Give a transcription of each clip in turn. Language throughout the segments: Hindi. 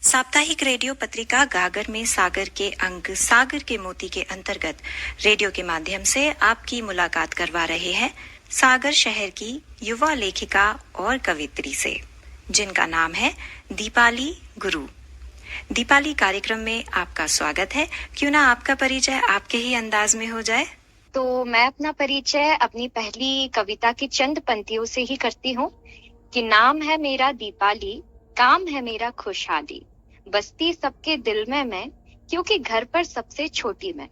साप्ताहिक रेडियो पत्रिका गागर में सागर के अंक सागर के मोती के अंतर्गत रेडियो के माध्यम से आपकी मुलाकात करवा रहे हैं सागर शहर की युवा लेखिका और कवियत्री से, जिनका नाम है दीपाली गुरु। दीपाली, कार्यक्रम में आपका स्वागत है। क्यों ना आपका परिचय आपके ही अंदाज में हो जाए। तो मैं अपना परिचय अपनी पहली कविता की चंद पंक्तियों से ही करती हूँ कि नाम है मेरा दीपाली, काम है मेरा खुशहाली, बसती सबके दिल में मैं, क्योंकि घर पर सबसे छोटी मैं।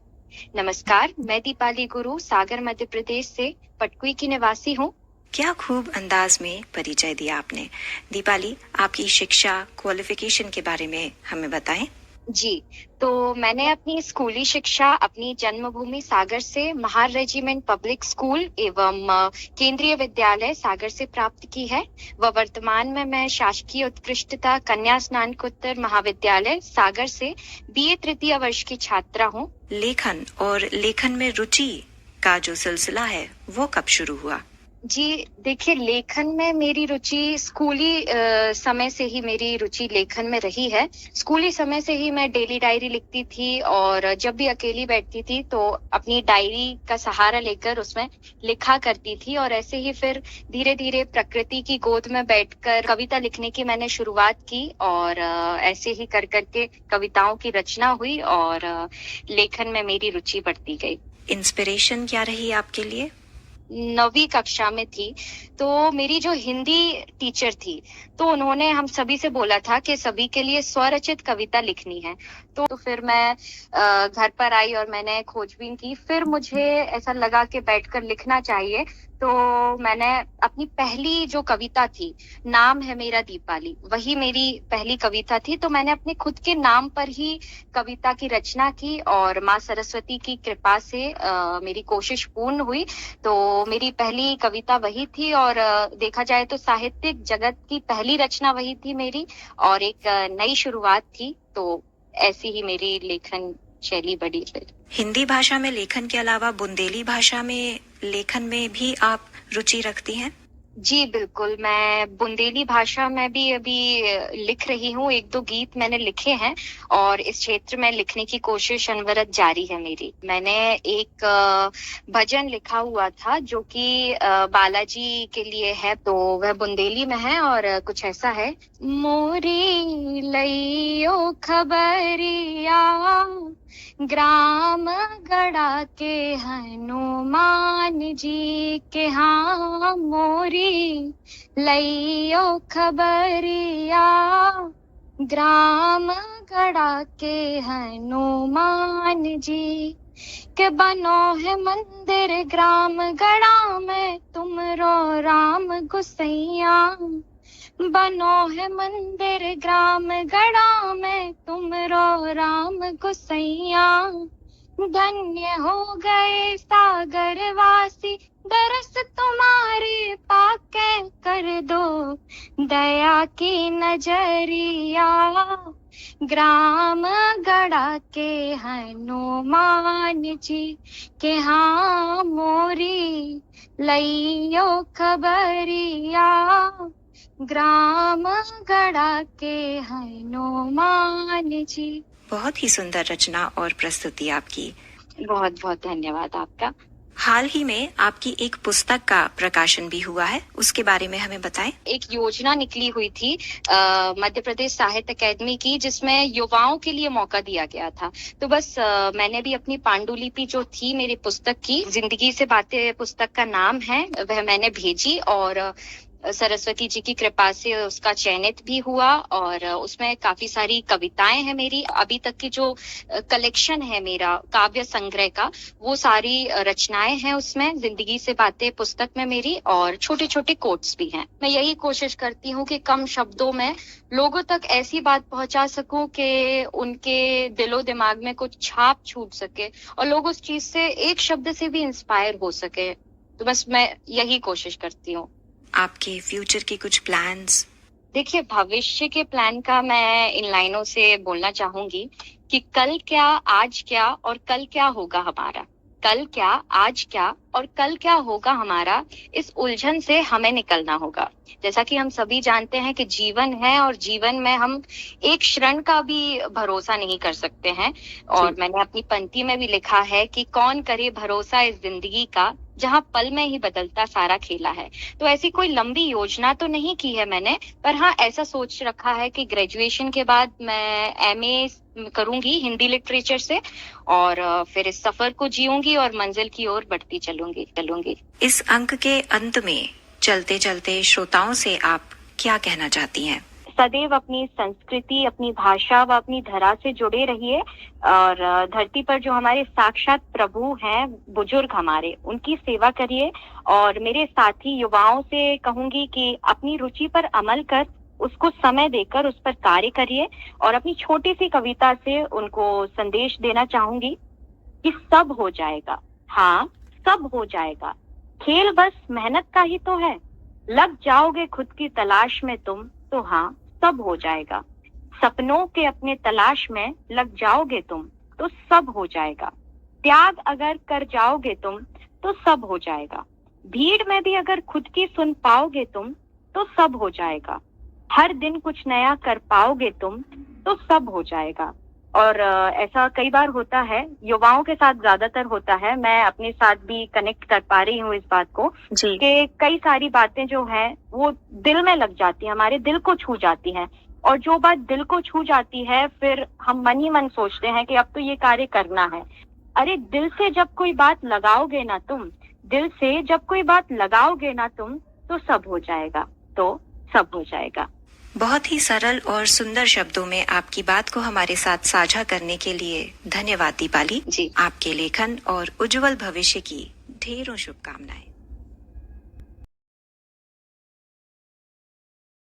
नमस्कार, मैं दीपाली गुरु सागर मध्य प्रदेश से पटकुई की निवासी हूँ। क्या खूब अंदाज में परिचय दिया आपने। दीपाली, आपकी शिक्षा, क्वालिफिकेशन के बारे में हमें बताएं। जी, तो मैंने अपनी स्कूली शिक्षा अपनी जन्मभूमि सागर से महार रेजिमेंट पब्लिक स्कूल एवं केंद्रीय विद्यालय सागर से प्राप्त की है। व वर्तमान में मैं शासकीय उत्कृष्टता कन्या स्नातकोत्तर महाविद्यालय सागर से बीए तृतीय वर्ष की छात्रा हूँ। लेखन और लेखन में रुचि का जो सिलसिला है वो कब शुरू हुआ? जी, देखिए, लेखन में मेरी रुचि स्कूली समय से ही मेरी रुचि लेखन में रही है। स्कूली समय से ही मैं डेली डायरी लिखती थी और जब भी अकेली बैठती थी तो अपनी डायरी का सहारा लेकर उसमें लिखा करती थी और ऐसे ही फिर धीरे-धीरे प्रकृति की गोद में बैठकर कविता लिखने की मैंने शुरुआत की और ऐसे ही कर के कविताओं की रचना हुई और लेखन में मेरी रुचि बढ़ती गई। इंस्पिरेशन क्या रही आपके लिए? 9वीं कक्षा में थी, तो मेरी जो हिंदी टीचर थी, तो उन्होंने हम सभी से बोला था कि सभी के लिए स्वरचित कविता लिखनी है। तो फिर मैं घर पर आई और मैंने खोजबीन की। फिर मुझे ऐसा लगा कि बैठकर लिखना चाहिए, तो मैंने अपनी पहली जो कविता थी, नाम है मेरा दीपाली, वही मेरी पहली कविता थी। तो मैंने अपने खुद के नाम पर ही कविता की रचना की और माँ सरस्वती की कृपा से मेरी कोशिश पूर्ण हुई। तो मेरी पहली कविता वही थी और देखा जाए तो साहित्यिक जगत की पहली रचना वही थी मेरी और एक नई शुरुआत थी। तो ऐसी ही मेरी लेखन शैली बढ़ी फिर। हिंदी भाषा में लेखन के अलावा बुंदेली भाषा में लेखन में भी आप रुचि रखती हैं? जी, बिल्कुल। मैं बुंदेली भाषा में भी अभी लिख रही हूँ। 1-2 गीत मैंने लिखे हैं और इस क्षेत्र में लिखने की कोशिश अनवरत जारी है मेरी। मैंने एक भजन लिखा हुआ था जो कि बालाजी के लिए है, तो वह बुंदेली में है और कुछ ऐसा है। मोरी लइयो खबरिया ग्राम गड़ा के हनुमान जी के, हाँ मोरी लइयो खबरिया ग्राम गड़ा के हनुमान जी के, बनो है मंदिर ग्राम गड़ा में तुमरो राम गुसैया, बनो है मंदिर ग्राम गड़ा में तुमरो राम गुसैया, धन्य हो गए सागर वासी दरस तुम्हारे पाके कर दो दया की नजरिया, ग्राम गड़ा के हनुमान जी के, हाँ मोरी लइयो खबरिया ग्राम गड़ा के हनुमान जी। बहुत ही सुंदर रचना और प्रस्तुति आपकी। बहुत बहुत धन्यवाद आपका। हाल ही में आपकी एक पुस्तक का प्रकाशन भी हुआ है, उसके बारे में हमें बताएं। एक योजना निकली हुई थी मध्य प्रदेश साहित्य अकादमी की, जिसमें युवाओं के लिए मौका दिया गया था। तो बस मैंने भी अपनी पांडुलिपि जो थी मेरी पुस्तक की, जिंदगी से बातें पुस्तक का नाम है, वह मैंने भेजी और सरस्वती जी की कृपा से उसका चयनित भी हुआ और उसमें काफी सारी कविताएं हैं मेरी। अभी तक की जो कलेक्शन है मेरा काव्य संग्रह का, वो सारी रचनाएं हैं उसमें, जिंदगी से बातें पुस्तक में मेरी, और छोटे छोटे कोट्स भी हैं। मैं यही कोशिश करती हूँ कि कम शब्दों में लोगों तक ऐसी बात पहुंचा सकूं कि उनके दिलो दिमाग में कुछ छाप छूट सके और लोग उस चीज से एक शब्द से भी इंस्पायर हो सके। तो बस मैं यही कोशिश करती हूँ। आपके फ्यूचर के कुछ प्लान्स? देखिए, भविष्य के प्लान का मैं इन लाइनों से बोलना चाहूंगी कि कल क्या, आज क्या और कल क्या होगा हमारा। कल क्या, आज क्या और कल क्या होगा हमारा, इस उलझन से हमें निकलना होगा। जैसा कि हम सभी जानते हैं कि जीवन है और जीवन में हम एक क्षण का भी भरोसा नहीं कर सकते हैं। और मैंने अपनी पंक्ति में भी लिखा है कि कौन करे भरोसा इस जिंदगी का, जहाँ पल में ही बदलता सारा खेला है। तो ऐसी कोई लंबी योजना तो नहीं की है मैंने, पर हाँ ऐसा सोच रखा है कि ग्रेजुएशन के बाद मैं एमए करूंगी हिंदी लिटरेचर से, और फिर इस सफर को जीऊंगी और मंजिल की ओर बढ़ती चलूंगी। इस अंक के अंत में चलते चलते श्रोताओं से आप क्या कहना चाहती हैं? सदैव अपनी संस्कृति, अपनी भाषा व अपनी धरा से जुड़े रहिए, और धरती पर जो हमारे साक्षात प्रभु हैं, बुजुर्ग हमारे, उनकी सेवा करिए। और मेरे साथी युवाओं से कहूंगी कि अपनी रुचि पर अमल कर, उसको समय देकर उस पर कार्य करिए। और अपनी छोटी सी कविता से उनको संदेश देना चाहूंगी कि सब हो जाएगा, हाँ सब हो जाएगा, खेल बस मेहनत का ही तो है। लग जाओगे खुद की तलाश में तुम, तो हाँ सब हो जाएगा। सपनों के अपने तलाश में लग जाओगे तुम, तो सब हो जाएगा। त्याग अगर कर जाओगे तुम, तो सब हो जाएगा। भीड़ में भी अगर खुद की सुन पाओगे तुम, तो सब हो जाएगा। हर दिन कुछ नया कर पाओगे तुम, तो सब हो जाएगा। और ऐसा कई बार होता है, युवाओं के साथ ज्यादातर होता है, मैं अपने साथ भी कनेक्ट कर पा रही हूँ इस बात को, कि कई सारी बातें जो हैं वो दिल में लग जाती हैं, हमारे दिल को छू जाती हैं। और जो बात दिल को छू जाती है, फिर हम मन ही मन सोचते हैं कि अब तो ये कार्य करना है। अरे दिल से जब कोई बात लगाओगे ना तुम, दिल से जब कोई बात लगाओगे ना तुम, तो सब हो जाएगा, तो सब हो जाएगा। बहुत ही सरल और सुंदर शब्दों में आपकी बात को हमारे साथ साझा करने के लिए धन्यवाद दीपाली जी। आपके लेखन और उज्जवल भविष्य की ढेरों शुभकामनाएं।